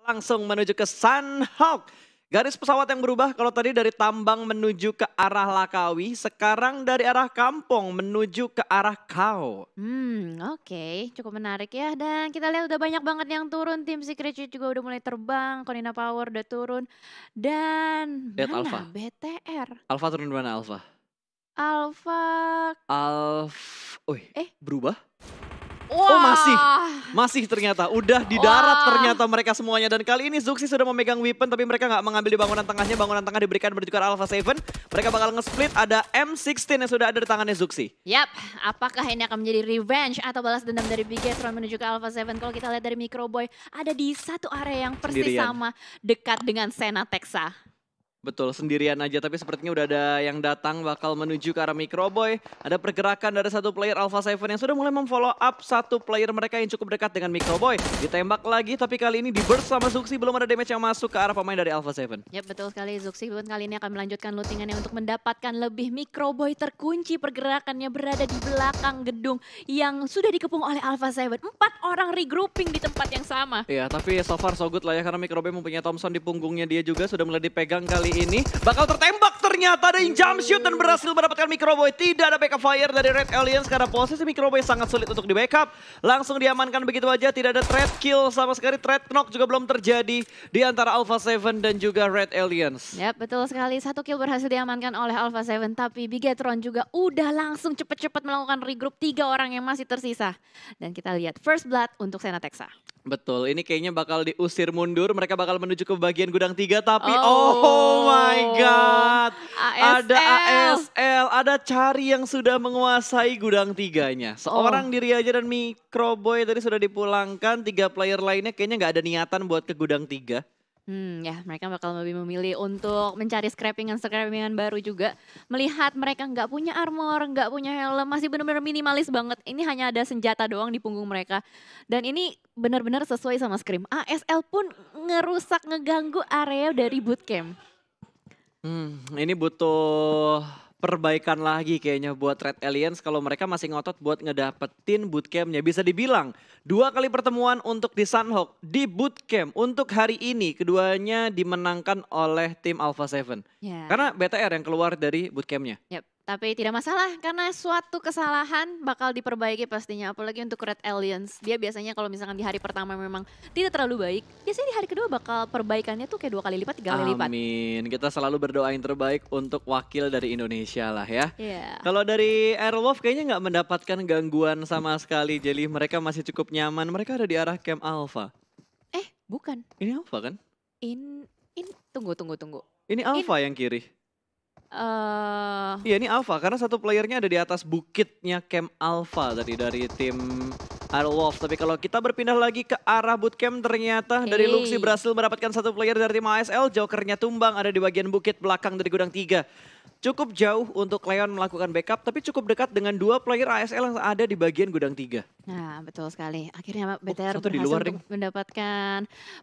Langsung menuju ke Sunhawk. Garis pesawat yang berubah kalau tadi dari Tambang menuju ke arah Lakawi, sekarang dari arah Kampong menuju ke arah Kau. Oke, cukup menarik ya. Dan kita lihat udah banyak banget yang turun. Tim Secret juga udah mulai terbang. Konina Power udah turun. Dan Lihat mana Alpha. BTR? Alpha turun di mana Alpha? Alpha. Berubah? Wah. Oh masih ternyata. Udah di darat ternyata mereka semuanya. Dan kali ini Zuxi sudah memegang weapon tapi mereka nggak mengambil di bangunan tengahnya. Bangunan tengah diberikan menuju ke Alpha 7. Mereka bakal nge-split, ada M16 yang sudah ada di tangannya Zuxi. Yap, apakah ini akan menjadi revenge atau balas dendam dari Bigetron menuju ke Alpha 7? Kalau kita lihat dari Microboy, ada di satu area yang persis Sendirian. sama, dekat dengan Sena Texa. Betul, sendirian aja, tapi sepertinya udah ada yang datang bakal menuju ke arah Microboy. Ada pergerakan dari satu player Alpha 7 yang sudah mulai memfollow up satu player mereka yang cukup dekat dengan Microboy. Ditembak lagi, tapi kali ini di burst sama Zuxi, belum ada damage yang masuk ke arah pemain dari Alpha 7. Yap, betul sekali. Zuxi pun kali ini akan melanjutkan lootingannya untuk mendapatkan lebih. Microboy terkunci pergerakannya berada di belakang gedung yang sudah dikepung oleh Alpha 7. 4 orang regrouping di tempat yang sama. Iya, tapi so far so good lah ya, karena Microboy mempunyai Thompson di punggungnya dia juga, sudah mulai dipegang kali ini. Bakal tertembak ternyata, ada yang jump shoot dan berhasil mendapatkan Microboy. Tidak ada backup fire dari Red Aliens karena posisi Microboy sangat sulit untuk di backup. Langsung diamankan begitu aja, tidak ada threat kill sama sekali. Threat knock juga belum terjadi di antara Alpha 7 dan juga Red Aliens. Yap, betul sekali. 1 kill berhasil diamankan oleh Alpha 7. Tapi Bigetron juga udah langsung cepet-cepet melakukan regroup 3 orang yang masih tersisa. Dan kita lihat first blood untuk Sena Texa. Betul, ini kayaknya bakal diusir mundur. Mereka bakal menuju ke bagian gudang 3, tapi oh my god. Ada ASL, ada Cari yang sudah menguasai gudang 3-nya. Seorang diri aja dan Microboy tadi sudah dipulangkan. 3 player lainnya kayaknya nggak ada niatan buat ke gudang 3. Ya, mereka bakal lebih memilih untuk mencari scrappingan baru juga. Melihat mereka nggak punya armor, nggak punya helm, masih benar-benar minimalis banget. Ini hanya ada senjata doang di punggung mereka. Dan ini benar-benar sesuai sama Scream. ASL pun ngerusak, ngeganggu area dari bootcamp. Ini butuh perbaikan lagi kayaknya buat Red Aliens kalau mereka masih ngotot buat ngedapetin bootcampnya. Bisa dibilang 2 kali pertemuan untuk di Sunhawk, di bootcamp untuk hari ini keduanya dimenangkan oleh tim Alpha 7. Karena BTR yang keluar dari bootcampnya. Yap. Tapi tidak masalah karena suatu kesalahan bakal diperbaiki pastinya. Apalagi untuk Red Aliens. Dia biasanya kalau misalkan di hari pertama memang tidak terlalu baik. Biasanya di hari kedua bakal perbaikannya tuh kayak 2 kali lipat, 3 kali lipat. Amin. Kita selalu berdoa yang terbaik untuk wakil dari Indonesia lah ya. Iya. Kalau dari Airwolf kayaknya nggak mendapatkan gangguan sama sekali. Jadi mereka masih cukup nyaman. Mereka ada di arah camp Alpha. Bukan. Ini Alpha kan? Tunggu. Ini Alpha yang kiri. Iya ini Alpha karena satu playernya ada di atas bukitnya camp Alpha tadi dari tim Airwolf. Tapi kalau kita berpindah lagi ke arah bootcamp ternyata dari Luxi berhasil mendapatkan satu player dari tim ASL. Jokernya tumbang ada di bagian bukit belakang dari gudang 3. Cukup jauh untuk Leon melakukan backup tapi cukup dekat dengan 2 player ASL yang ada di bagian gudang 3. Nah betul sekali. Akhirnya BTR di berhasil luar, untuk mendapatkan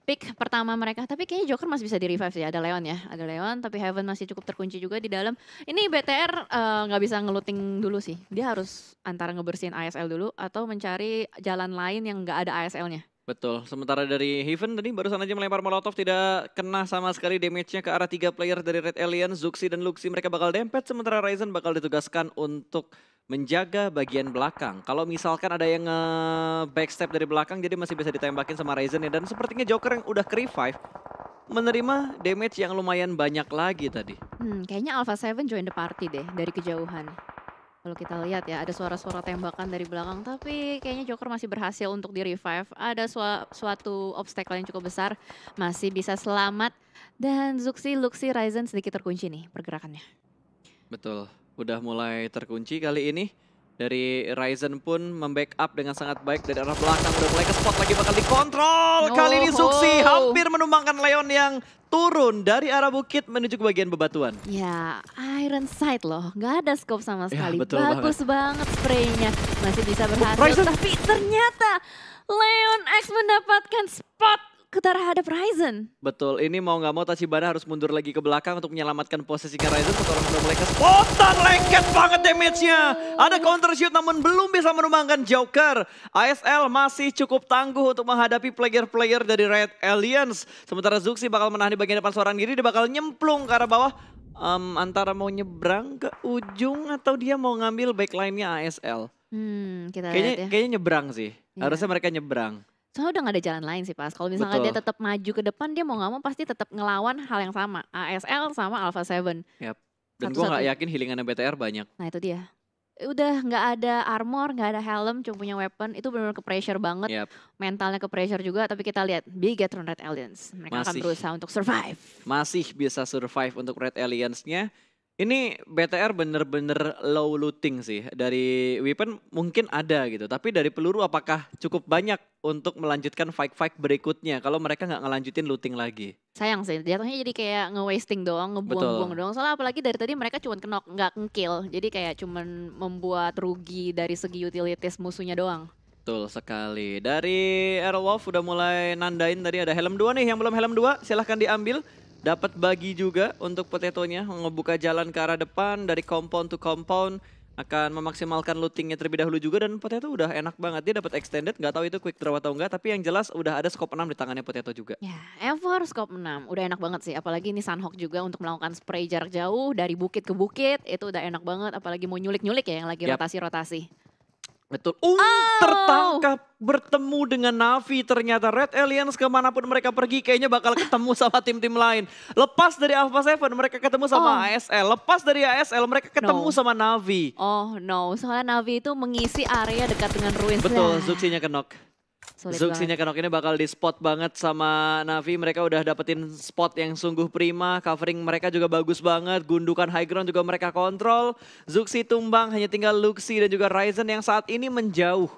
pick pertama mereka. Tapi kayaknya Joker masih bisa di revive sih. Ada Leon ya. Ada Leon tapi Heaven masih cukup terkunci juga di dalam. Ini BTR nggak bisa ngeluting dulu sih. Dia harus antara ngebersihin ASL dulu atau mencari jalan lain yang nggak ada ASL-nya. Betul, sementara dari Heaven tadi barusan aja melempar molotov tidak kena sama sekali damage-nya ke arah 3 player dari Red Alien, Zuxi dan Luxi mereka bakal dempet sementara Ryzen bakal ditugaskan untuk menjaga bagian belakang. Kalau misalkan ada yang backstep dari belakang jadi masih bisa ditembakin sama Ryzen ya dan sepertinya Joker yang udah ke-revive menerima damage yang lumayan banyak lagi tadi. Kayaknya Alpha 7 join the party deh dari kejauhan. Kalau kita lihat ya ada suara-suara tembakan dari belakang tapi kayaknya Joker masih berhasil untuk di-revive. Ada suatu obstacle yang cukup besar masih bisa selamat dan Zuxi, Luxi, Ryzen sedikit terkunci nih pergerakannya. Betul, udah mulai terkunci kali ini. Dari Ryzen pun membackup dengan sangat baik dari arah belakang. Udah mulai ke spot lagi bakal dikontrol. Kali ini Zuxi hampir menumbangkan Leon yang turun dari arah bukit menuju ke bagian bebatuan. Ya, Iron Sight loh. Nggak ada scope sama sekali. Ya, bagus banget spraynya. Masih bisa berhasil. Tapi ternyata Leon X mendapatkan spot terhadap Ryzen. Betul, ini mau nggak mau Tachibana harus mundur lagi ke belakang untuk menyelamatkan posisinya Ryzen. Satu orang udah mulai ke spontan, lengket banget damage-nya. Ada counter shoot namun belum bisa menumbangkan Joker. ASL masih cukup tangguh untuk menghadapi player-player dari Red Alliance. Sementara Zuxi bakal menahan di bagian depan seorang diri, dia bakal nyemplung ke arah bawah. Antara mau nyebrang ke ujung atau dia mau ngambil backline-nya ASL. Kita lihat ya. Kayaknya nyebrang sih, Iya. harusnya mereka nyebrang. Soalnya udah gak ada jalan lain sih pas. Kalau misalnya dia Betul. tetap maju ke depan, dia mau gak mau pasti tetap ngelawan hal yang sama. ASL sama Alpha 7. Yap. Dan gue Satu-satu. gak yakin healingannya BTR banyak. Nah itu dia. Udah gak ada armor, gak ada helm, cuma punya weapon. Itu benar-benar ke pressure banget. Yap. Mentalnya ke pressure juga. Tapi kita lihat Bigetron Red Alliance. Mereka akan Masih. berusaha untuk survive. Masih bisa survive untuk Red Alliance-nya. Ini BTR bener-bener low looting sih. Dari weapon mungkin ada gitu. Tapi dari peluru apakah cukup banyak untuk melanjutkan fight-fight berikutnya. Kalau mereka nggak ngelanjutin looting lagi. Sayang sih, jatuhnya jadi kayak nge-wasting doang, ngebuang-buang doang. Soalnya apalagi dari tadi mereka cuma kenok, nggak nge-kill. Jadi kayak cuman membuat rugi dari segi utilities musuhnya doang. Betul sekali. Dari Aerowolf udah mulai nandain tadi ada helm 2 nih. Yang belum helm 2 silahkan diambil. Dapat bagi juga untuk Potatonya, ngebuka jalan ke arah depan dari compound to compound. Akan memaksimalkan lootingnya terlebih dahulu juga, dan Potato udah enak banget. Dia dapat extended, nggak tahu itu quick draw atau enggak, tapi yang jelas udah ada scope 6 di tangannya Potato juga. Ya, Ever scope 6, udah enak banget sih. Apalagi ini Sunhawk juga untuk melakukan spray jarak jauh dari bukit ke bukit, itu udah enak banget. Apalagi mau nyulik-nyulik ya yang lagi Yap. rotasi-rotasi. Betul. Tertangkap bertemu dengan Navi. Ternyata Red Alliance kemanapun mereka pergi kayaknya bakal ketemu sama tim-tim lain. Lepas dari Alpha 7 mereka ketemu sama ASL. Lepas dari ASL mereka ketemu sama Navi. Oh no, soalnya Navi itu mengisi area dekat dengan Ruins. Betul, Zuxinya kenok. Sulit Zuxinya kenok ini bakal di spot banget sama Navi. Mereka udah dapetin spot yang sungguh prima. Covering mereka juga bagus banget. Gundukan high ground juga mereka kontrol. Zuxi tumbang, hanya tinggal Luxi dan juga Ryzen yang saat ini menjauh.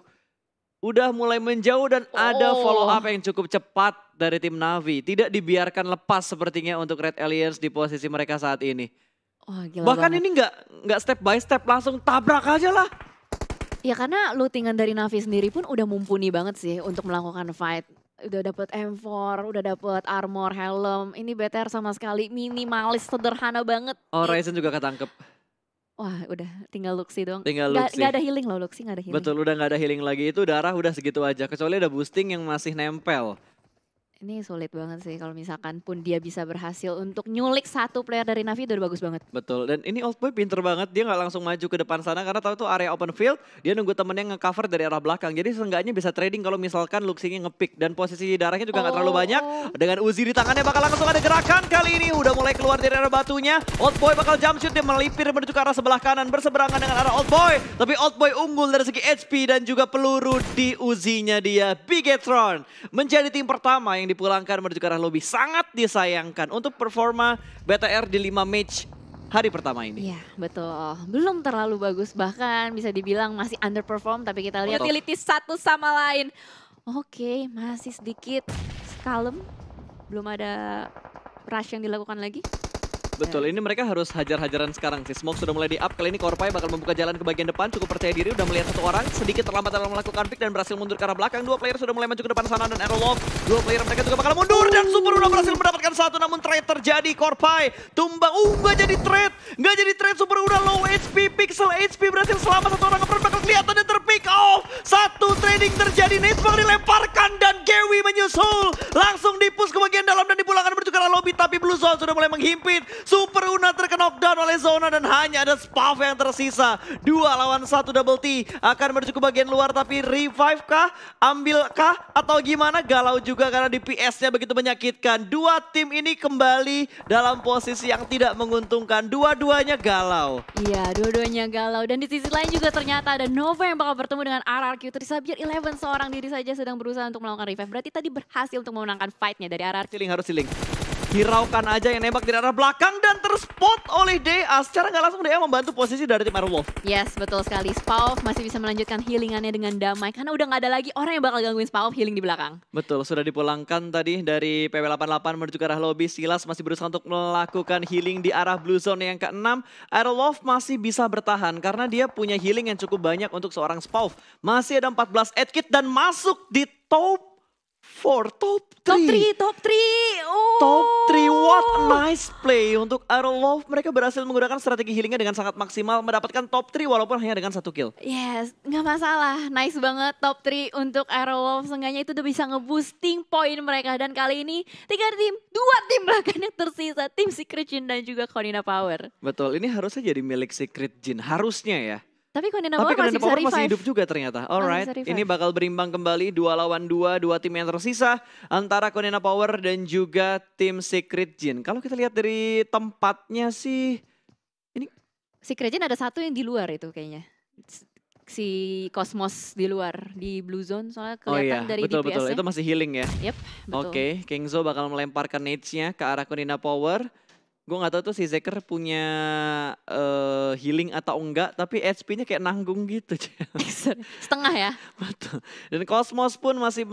Udah mulai menjauh dan ada follow up yang cukup cepat dari tim Navi. Tidak dibiarkan lepas sepertinya untuk Red Alliance di posisi mereka saat ini. Wah, gila Bahkan banget. ini nggak step by step, langsung tabrak aja lah. Ya karena lootingan dari Navi sendiri pun udah mumpuni banget sih untuk melakukan fight. Udah dapet M4, udah dapet armor, helm. Ini BTR sama sekali minimalis, sederhana banget. Oh, Ryzen juga ketangkep. Wah udah tinggal Luxi doang. Tinggal Luxi. Gak ada healing loh, Luxi gak ada healing. Betul, udah nggak ada healing lagi, itu darah udah segitu aja. Kecuali ada boosting yang masih nempel. Ini sulit banget sih kalau misalkan pun dia bisa berhasil untuk nyulik satu player dari Navi, udah bagus banget. Betul, dan ini Old Boy pinter banget, dia nggak langsung maju ke depan sana karena tahu itu area open field, dia nunggu temennya nge-cover dari arah belakang. Jadi seenggaknya bisa trading kalau misalkan Luxinya nge-pick, dan posisi darahnya juga nggak terlalu banyak. Dengan Uzi di tangannya bakal langsung ada gerakan kali ini, udah mulai keluar dari arah batunya. Old Boy bakal jump shoot, dia melipir menuju ke arah sebelah kanan, berseberangan dengan arah Old Boy. Tapi Old Boy unggul dari segi HP dan juga peluru di Uzinya dia. Bigetron menjadi tim pertama yang dipulangkan menuju ke arah lobby. Sangat disayangkan untuk performa BTR di 5 match hari pertama ini. Iya betul, belum terlalu bagus, bahkan bisa dibilang masih underperform, tapi kita lihat Betul. utility satu sama lain. Oke, masih sedikit kalem, belum ada rush yang dilakukan lagi. Betul, ini mereka harus hajar-hajaran sekarang sih. Smoke sudah mulai di up, kali ini Korpai bakal membuka jalan ke bagian depan, cukup percaya diri, udah melihat satu orang, sedikit terlambat dalam melakukan pick dan berhasil mundur ke arah belakang. Dua player sudah mulai maju ke depan sana dan Aerolog. Dua player mereka juga bakal mundur dan Super Una berhasil mendapatkan satu, namun trade terjadi. Korpai tumbang, nggak jadi trade, Super Una low HP, Pixel HP berhasil selamat, satu orang nge-front bakal kelihatan dan terpick off. Satu trading terjadi, Nate Bang dilemparkan dan Gewi menyusul. Langsung dipush ke bagian dalam dan dipulangkan menuju ke arah lobby, tapi Blue Zone sudah mulai menghimpit. Super Una terkena knockdown oleh Zona dan hanya ada Spav yang tersisa. 2 lawan 1 double T akan menuju ke bagian luar, tapi revive kah? Ambil kah? Atau gimana? Galau juga karena DPS-nya begitu menyakitkan. Dua tim ini kembali dalam posisi yang tidak menguntungkan. Dua-duanya galau. Iya, dua-duanya galau. Dan di sisi lain juga ternyata ada Nova yang bakal bertemu dengan RRQ. Trisabir 11 seorang diri saja sedang berusaha untuk melakukan revive. Berarti tadi berhasil untuk memenangkan fight-nya dari RRQ. Harus siling. Hiraukan aja yang nembak di arah belakang dan terspot oleh DA. Secara nggak langsung DA membantu posisi dari tim Aerowolf. Yes, betul sekali. Spav masih bisa melanjutkan healingannya dengan damai. Karena udah nggak ada lagi orang yang bakal gangguin Spav healing di belakang. Betul, sudah dipulangkan tadi dari PW88 menuju ke arah lobby. Silas masih berusaha untuk melakukan healing di arah Blue Zone yang ke-6. Aerowolf masih bisa bertahan karena dia punya healing yang cukup banyak untuk seorang Spav. Masih ada 14 aid kit dan masuk di top top Top 3. 3, top 3. Oh. Top 3, what a nice play untuk Iron Wolf. Mereka berhasil menggunakan strategi healingnya dengan sangat maksimal, mendapatkan top 3 walaupun hanya dengan 1 kill. Yes, nggak masalah. Nice banget top 3 untuk Iron Wolf. Seenggaknya itu udah bisa ngeboosting poin mereka. Dan kali ini 2 tim bahkan yang tersisa. Tim Secret Jin dan juga Konina Power. Betul, ini harusnya jadi milik Secret Jin, harusnya ya. Tapi Konina Tapi Power masih Konina bisa Power masih revive. hidup juga ternyata. Alright, bisa revive. ini bakal berimbang kembali 2 lawan 2, 2 tim yang tersisa antara Konina Power dan juga tim Secret Jin. Kalau kita lihat dari tempatnya sih, Secret Jin ada satu yang di luar itu kayaknya. Si Cosmos di luar, di Blue Zone. Soalnya oh iya, kelihatan dari betul-betul, DPS-nya. itu masih healing ya. Yep, betul. Oke, Kingzo bakal melemparkan nades-nya ke arah Konina Power. Gue gak tahu tuh si Zeker punya healing atau enggak, tapi HP-nya kayak nanggung gitu. Setengah ya. Betul. Dan Cosmos pun masih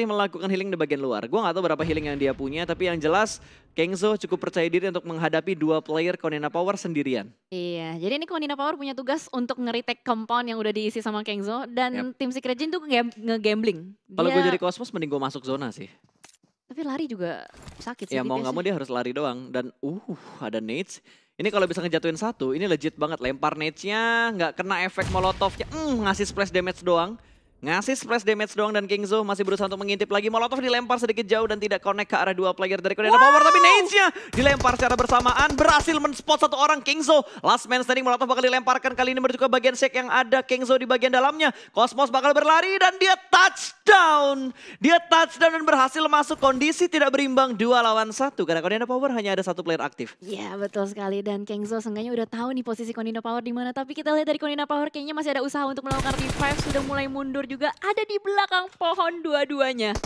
melakukan healing di bagian luar. Gue gak tahu berapa healing yang dia punya, tapi yang jelas Kingzo cukup percaya diri untuk menghadapi 2 player Konina Power sendirian. Iya, jadi ini Konina Power punya tugas untuk nge-retake compound yang udah diisi sama Kengzo. Dan tim Secret Jin tuh nge-gambling. Kalau gue jadi Cosmos mending gue masuk zona sih. Tapi lari juga sakit sih. Ya mau nggak mau dia harus lari doang. Dan ada nades. Ini kalau bisa ngejatuhin 1, ini legit banget. Lempar nades-nya, nggak kena efek molotovnya. Ngasih splash damage doang. Dan Kingzo masih berusaha untuk mengintip lagi. Molotov dilempar sedikit jauh dan tidak connect ke arah 2 player dari Konina Power. Tapi nades-nya dilempar secara bersamaan. Berhasil men-spot 1 orang Kingzo. Last man standing, Molotov bakal dilemparkan. Kali ini menuju ke bagian shake yang ada Kingzo di bagian dalamnya. Cosmos bakal berlari dan dia touchdown. Dan berhasil masuk kondisi tidak berimbang 2 lawan 1. Karena Konina Power hanya ada 1 player aktif. Iya betul sekali. Dan Kengzo seenggaknya udah tahu nih posisi Konina Power di mana. Tapi kita lihat dari Konina Power kayaknya masih ada usaha untuk melakukan revive. Sudah mulai mundur juga, ada di belakang pohon dua-duanya.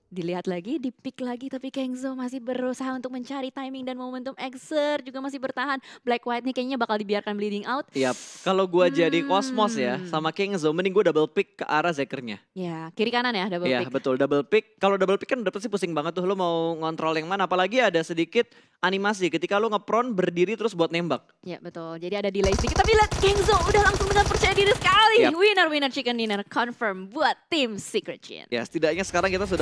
Dilihat lagi, di-pick lagi, tapi Kengzo masih berusaha untuk mencari timing dan momentum. Exer juga masih bertahan. Black White nih kayaknya bakal dibiarkan bleeding out. Yap, kalau gue jadi Cosmos ya sama Kingzo, mending gue double pick ke arah Zekernya. Ya, kiri kanan ya double Ya pick. betul, double pick. Kalau double pick kan udah pasti pusing banget tuh, lo mau ngontrol yang mana. Apalagi ada sedikit animasi ketika lo nge-prone berdiri terus buat nembak. Ya betul, jadi ada delay sedikit. Tapi lihat Kengzo udah langsung dengan percaya diri sekali. Yap. Winner chicken dinner confirm buat tim Secret Jin. Ya setidaknya sekarang kita sudah